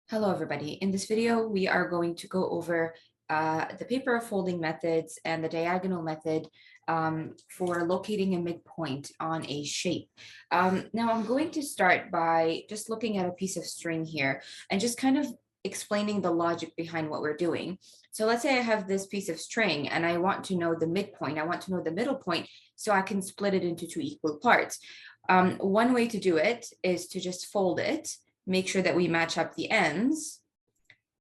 Hello, everybody. In this video, we are going to go over the paper folding methods and the diagonal method for locating a midpoint on a shape. Now, I'm going to start by just looking at a piece of string here and just kind of explaining the logic behind what we're doing. So let's say I have this piece of string and I want to know the midpoint. I want to know the middle point so I can split it into two equal parts. One way to do it is to just fold it, make sure that we match up the ends,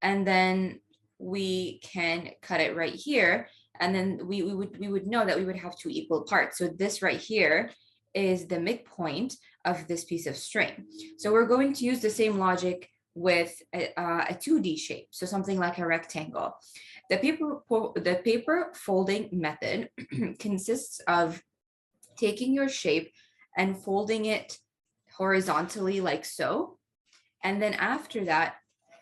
and then we can cut it right here. And then we would know that we would have two equal parts. So this right here is the midpoint of this piece of string. So we're going to use the same logic with a 2D shape, so something like a rectangle. The paper folding method consists of taking your shape and folding it horizontally like so, and then after that,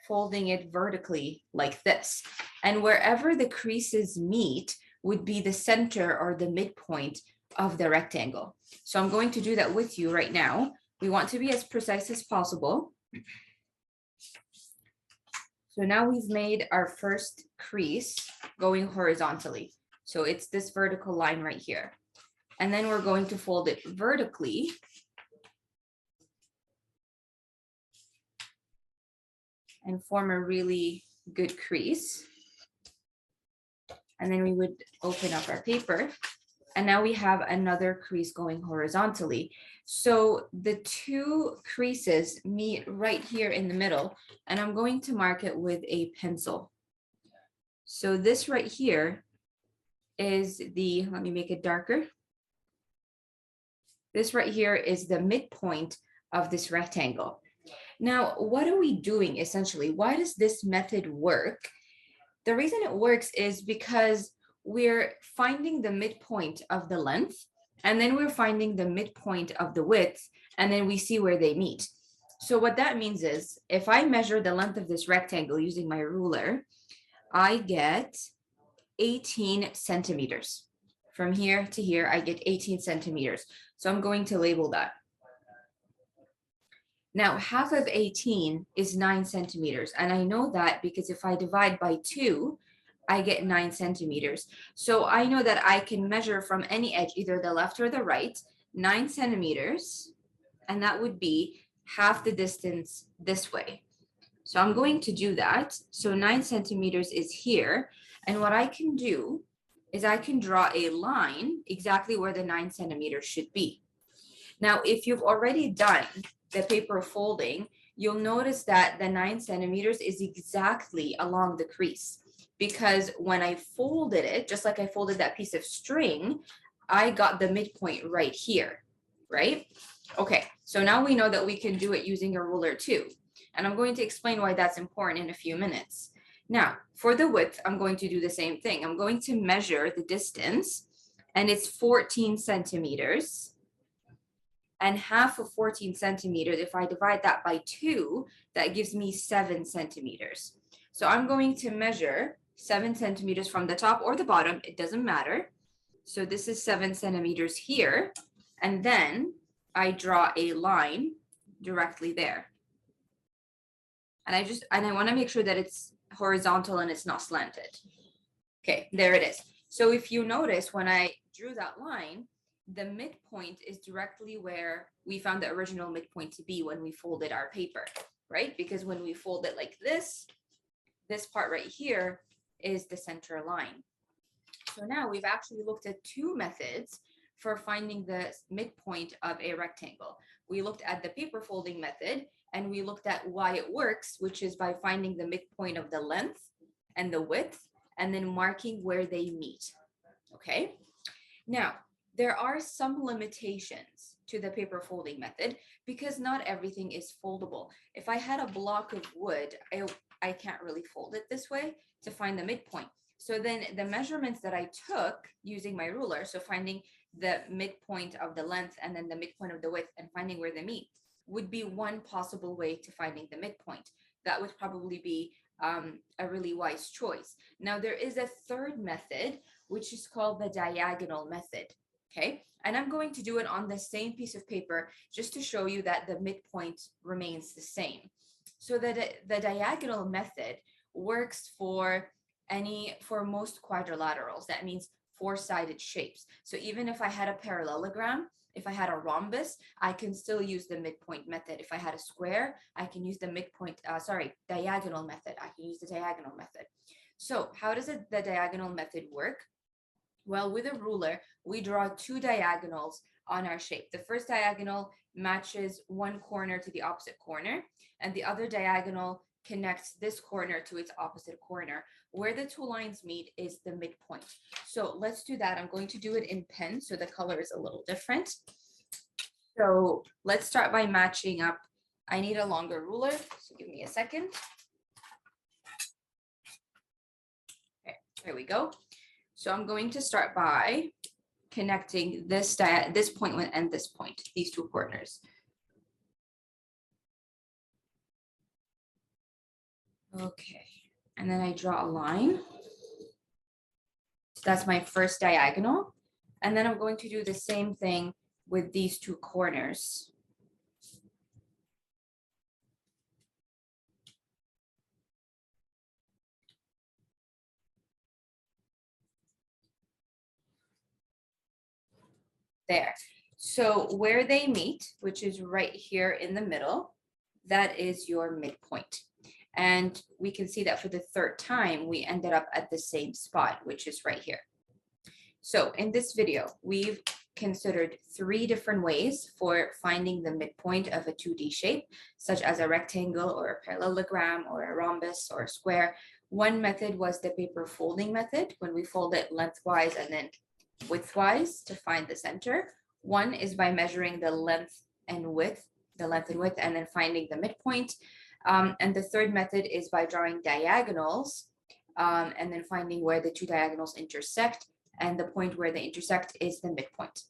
folding it vertically like this. And wherever the creases meet would be the center or the midpoint of the rectangle. So I'm going to do that with you right now. We want to be as precise as possible. So now we've made our first crease going horizontally. So it's this vertical line right here. And then we're going to fold it vertically. And form a really good crease. And then we would open up our paper. And now we have another crease going horizontally. So the two creases meet right here in the middle, and I'm going to mark it with a pencil. So this right here is let me make it darker. This right here is the midpoint of this rectangle. Now, what are we doing essentially? Why does this method work? The reason it works is because we're finding the midpoint of the length, and then we're finding the midpoint of the width, and then we see where they meet. So what that means is if I measure the length of this rectangle using my ruler, I get 18 centimeters. From here to here, I get 18 centimeters. So I'm going to label that. Now, half of 18 is 9 centimeters. And I know that because if I divide by 2, I get 9 centimeters. So I know that I can measure from any edge, either the left or the right, 9 centimeters. And that would be half the distance this way. So I'm going to do that. So 9 centimeters is here. And what I can do is I can draw a line exactly where the 9 centimeters should be. Now, if you've already done the paper folding, you'll notice that the 9 centimeters is exactly along the crease, because when I folded it, just like I folded that piece of string, I got the midpoint right here, right? Okay, so now we know that we can do it using a ruler too. And I'm going to explain why that's important in a few minutes. Now, for the width, I'm going to do the same thing. I'm going to measure the distance, and it's 14 centimeters. And half of 14 centimeters, if I divide that by 2, that gives me 7 centimeters. So I'm going to measure 7 centimeters from the top or the bottom. It doesn't matter. So this is 7 centimeters here. And then I draw a line directly there. And I want to make sure that it's horizontal and it's not slanted. Okay, there it is. So if you notice, when I drew that line, the midpoint is directly where we found the original midpoint to be when we folded our paper, right? Because when we fold it like this part right here is the center line. So now we've actually looked at two methods for finding the midpoint of a rectangle. We looked at the paper folding method, and we looked at why it works, which is by finding the midpoint of the length and the width, and then marking where they meet, okay? Now, there are some limitations to the paper folding method because not everything is foldable. If I had a block of wood, I can't really fold it this way to find the midpoint. So then the measurements that I took using my ruler, so finding the midpoint of the length and then the midpoint of the width and finding where they meet, would be one possible way to finding the midpoint. That would probably be a really wise choice. Now, there is a third method, which is called the diagonal method. Okay, and I'm going to do it on the same piece of paper just to show you that the midpoint remains the same. So the diagonal method works for most quadrilaterals. That means four-sided shapes. So even if I had a parallelogram, if I had a rhombus, I can still use the midpoint method. If I had a square, I can use the diagonal method. I can use the diagonal method. So how does the diagonal method work? Well, with a ruler, we draw two diagonals on our shape. The first diagonal matches one corner to the opposite corner, and the other diagonal connects this corner to its opposite corner. Where the two lines meet is the midpoint. So let's do that. I'm going to do it in pen, so the color is a little different. So let's start by matching up. I need a longer ruler, so give me a second. Okay, there we go. So I'm going to start by connecting this point and this point, these two corners. Okay, and then I draw a line. So that's my first diagonal. And then I'm going to do the same thing with these two corners. There. So where they meet, which is right here in the middle, that is your midpoint. And we can see that for the third time, we ended up at the same spot, which is right here. So in this video, we've considered three different ways for finding the midpoint of a 2D shape, such as a rectangle or a parallelogram or a rhombus or a square. One method was the paper folding method, when we fold it lengthwise and then widthwise to find the center. One is by measuring the length and width, and then finding the midpoint. And the third method is by drawing diagonals and then finding where the two diagonals intersect, and the point where they intersect is the midpoint.